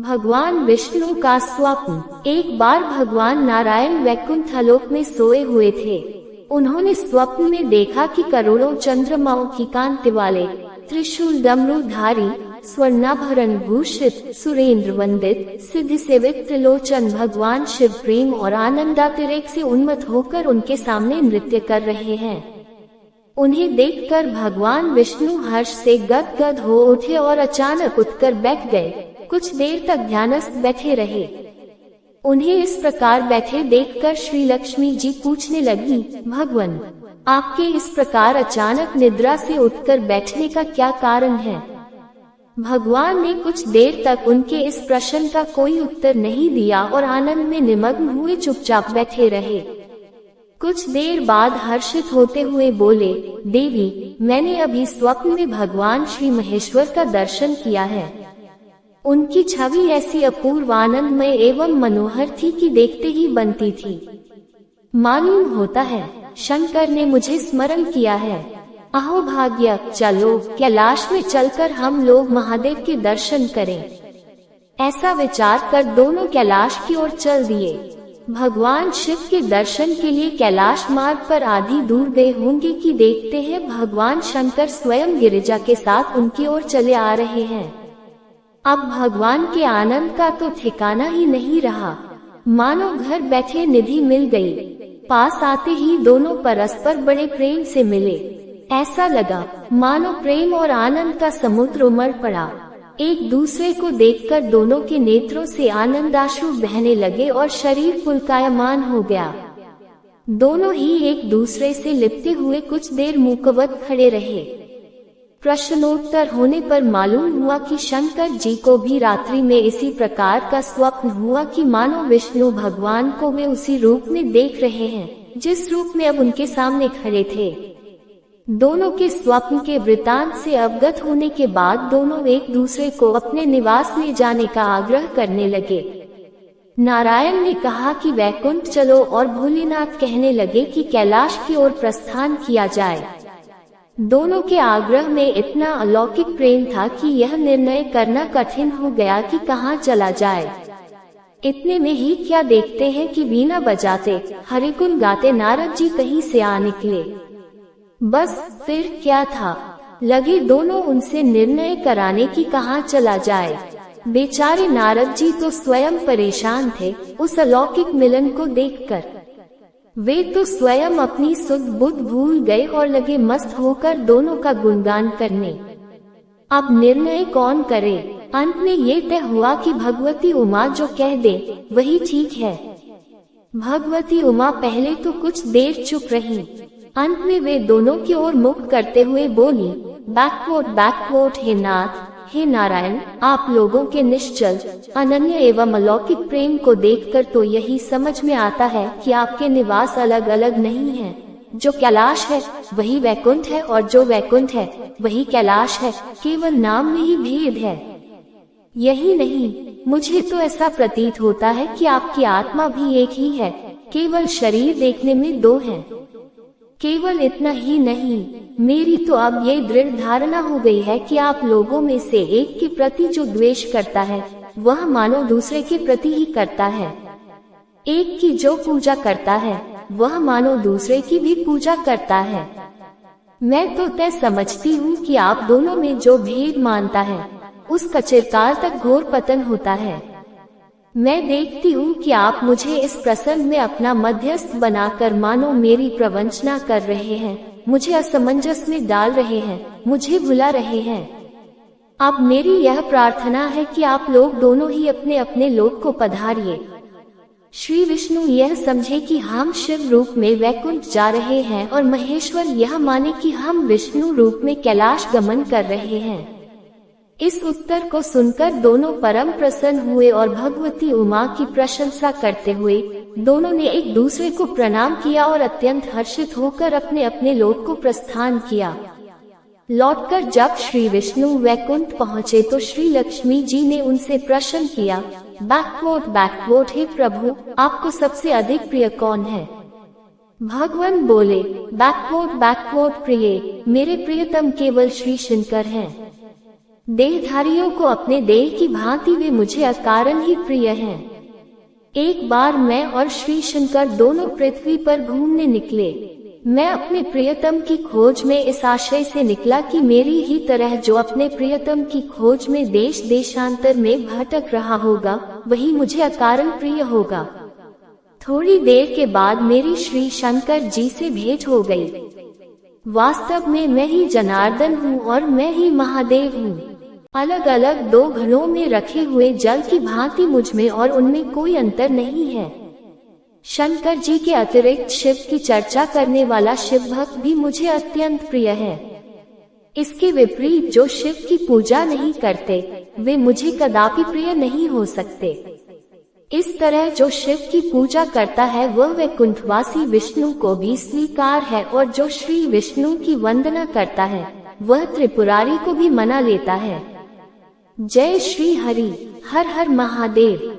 भगवान विष्णु का स्वप्न। एक बार भगवान नारायण वैकुंठ लोक में सोए हुए थे। उन्होंने स्वप्न में देखा कि करोड़ों चंद्रमाओं की कांति वाले, त्रिशूल डमरूधारी, स्वर्णाभरण भूषित, सुरेंद्र वंदित, सिद्धि सेवित त्रिलोचन भगवान शिव प्रेम और आनंदातिरेक से उन्मत्त होकर उनके सामने नृत्य कर रहे हैं। उन्हें देखकर भगवान विष्णु हर्ष से गदगद हो उठे और अचानक उठकर बैठ गए। कुछ देर तक ध्यानस्थ बैठे रहे। उन्हें इस प्रकार बैठे देखकर श्री लक्ष्मी जी पूछने लगी, भगवान, आपके इस प्रकार अचानक निद्रा से उठकर बैठने का क्या कारण है? भगवान ने कुछ देर तक उनके इस प्रश्न का कोई उत्तर नहीं दिया और आनंद में निमग्न हुए चुपचाप बैठे रहे। कुछ देर बाद हर्षित होते हुए बोले, देवी, मैंने अभी स्वप्न में भगवान श्री महेश्वर का दर्शन किया है। उनकी छवि ऐसी अपूर्व आनंदमय एवं मनोहर थी कि देखते ही बनती थी। मालूम होता है शंकर ने मुझे स्मरण किया है। अहो भाग्य, चलो कैलाश में चलकर हम लोग महादेव के दर्शन करें। ऐसा विचार कर दोनों कैलाश की ओर चल दिए। भगवान शिव के दर्शन के लिए कैलाश मार्ग पर आधी दूर गए होंगे कि देखते हैं भगवान शंकर स्वयं गिरिजा के साथ उनकी ओर चले आ रहे हैं। अब भगवान के आनंद का तो ठिकाना ही नहीं रहा। मानो घर बैठे निधि मिल गई। पास आते ही दोनों परस्पर बड़े प्रेम से मिले। ऐसा लगा मानो प्रेम और आनंद का समुद्र उमड़ पड़ा। एक दूसरे को देखकर दोनों के नेत्रों से आनंदाश्रु बहने लगे और शरीर पुलकायमान हो गया। दोनों ही एक दूसरे से लिपटे हुए कुछ देर मुकवत खड़े रहे। प्रश्नोत्तर होने पर मालूम हुआ कि शंकर जी को भी रात्रि में इसी प्रकार का स्वप्न हुआ कि मानो विष्णु भगवान को वे उसी रूप में देख रहे हैं जिस रूप में अब उनके सामने खड़े थे। दोनों के स्वप्न के वृतांत से अवगत होने के बाद दोनों एक दूसरे को अपने निवास ले जाने का आग्रह करने लगे। नारायण ने कहा कि वैकुंठ चलो और भोलेनाथ कहने लगे कि कैलाश की ओर प्रस्थान किया जाए। दोनों के आग्रह में इतना अलौकिक प्रेम था कि यह निर्णय करना कठिन हो गया कि कहाँ चला जाए। इतने में ही क्या देखते हैं कि वीणा बजाते, हरिगुण गाते नारद जी कहीं से आ निकले। बस फिर क्या था, लगे दोनों उनसे निर्णय कराने की कहाँ चला जाए। बेचारे नारद जी तो स्वयं परेशान थे उस अलौकिक मिलन को देखकर। वे तो स्वयं अपनी सुध बुध भूल गए और लगे मस्त होकर दोनों का गुणगान करने। अब निर्णय कौन करे? अंत में ये तय हुआ कि भगवती उमा जो कह दे वही ठीक है। भगवती उमा पहले तो कुछ देर चुप रही। अंत में वे दोनों की ओर मुख करते हुए बोली, बैकवोट हे नाथ, हे नारायण, आप लोगों के निश्चल, अनन्य एवं अलौकिक प्रेम को देखकर तो यही समझ में आता है कि आपके निवास अलग अलग नहीं हैं। जो कैलाश है वही वैकुंठ है और जो वैकुंठ है वही कैलाश है। केवल नाम में ही भेद है। यही नहीं, मुझे तो ऐसा प्रतीत होता है कि आपकी आत्मा भी एक ही है। केवल शरीर देखने में दो हैं। केवल इतना ही नहीं, मेरी तो अब ये दृढ़ धारणा हो गई है कि आप लोगों में से एक के प्रति जो द्वेष करता है वह मानो दूसरे के प्रति ही करता है। एक की जो पूजा करता है वह मानो दूसरे की भी पूजा करता है। मैं तो तय समझती हूँ कि आप दोनों में जो भेद मानता है उसका चिरकाल तक घोर पतन होता है। मैं देखती हूँ कि आप मुझे इस प्रसंग में अपना मध्यस्थ बनाकर मानो मेरी प्रवंचना कर रहे हैं, मुझे असमंजस में डाल रहे हैं, मुझे भुला रहे हैं। अब मेरी यह प्रार्थना है कि आप लोग दोनों ही अपने अपने लोक को पधारिए। श्री विष्णु यह समझे कि हम शिव रूप में वैकुंठ जा रहे हैं और महेश्वर यह माने कि हम विष्णु रूप में कैलाश गमन कर रहे हैं। इस उत्तर को सुनकर दोनों परम प्रसन्न हुए और भगवती उमा की प्रशंसा करते हुए दोनों ने एक दूसरे को प्रणाम किया और अत्यंत हर्षित होकर अपने अपने लोक को प्रस्थान किया। लौटकर जब श्री विष्णु वैकुंठ पहुँचे तो श्री लक्ष्मी जी ने उनसे प्रश्न किया, बैकवोट हे प्रभु, आपको सबसे अधिक प्रिय कौन है? भगवान बोले, बैकवोट प्रिय, मेरे प्रियतम केवल श्री शंकर हैं। देहधारियों को अपने देह की भांति वे मुझे अकारण ही प्रिय हैं। एक बार मैं और श्री शंकर दोनों पृथ्वी पर घूमने निकले। मैं अपने प्रियतम की खोज में इस आशय से निकला कि मेरी ही तरह जो अपने प्रियतम की खोज में देश देशांतर में भटक रहा होगा, वही मुझे अकारण प्रिय होगा। थोड़ी देर के बाद मेरी श्री शंकर जी से भेंट हो गई। वास्तव में मैं ही जनार्दन हूँ और मैं ही महादेव हूँ। अलग अलग दो घड़ों में रखे हुए जल की भांति मुझमें और उनमें कोई अंतर नहीं है। शंकर जी के अतिरिक्त शिव की चर्चा करने वाला शिव भक्त भी मुझे अत्यंत प्रिय है। इसके विपरीत जो शिव की पूजा नहीं करते, वे मुझे कदापि प्रिय नहीं हो सकते। इस तरह जो शिव की पूजा करता है वह वैकुंठवासी विष्णु को भी स्वीकार है, और जो श्री विष्णु की वंदना करता है वह त्रिपुरारी को भी मना लेता है। जय श्री हरि। हर हर महादेव।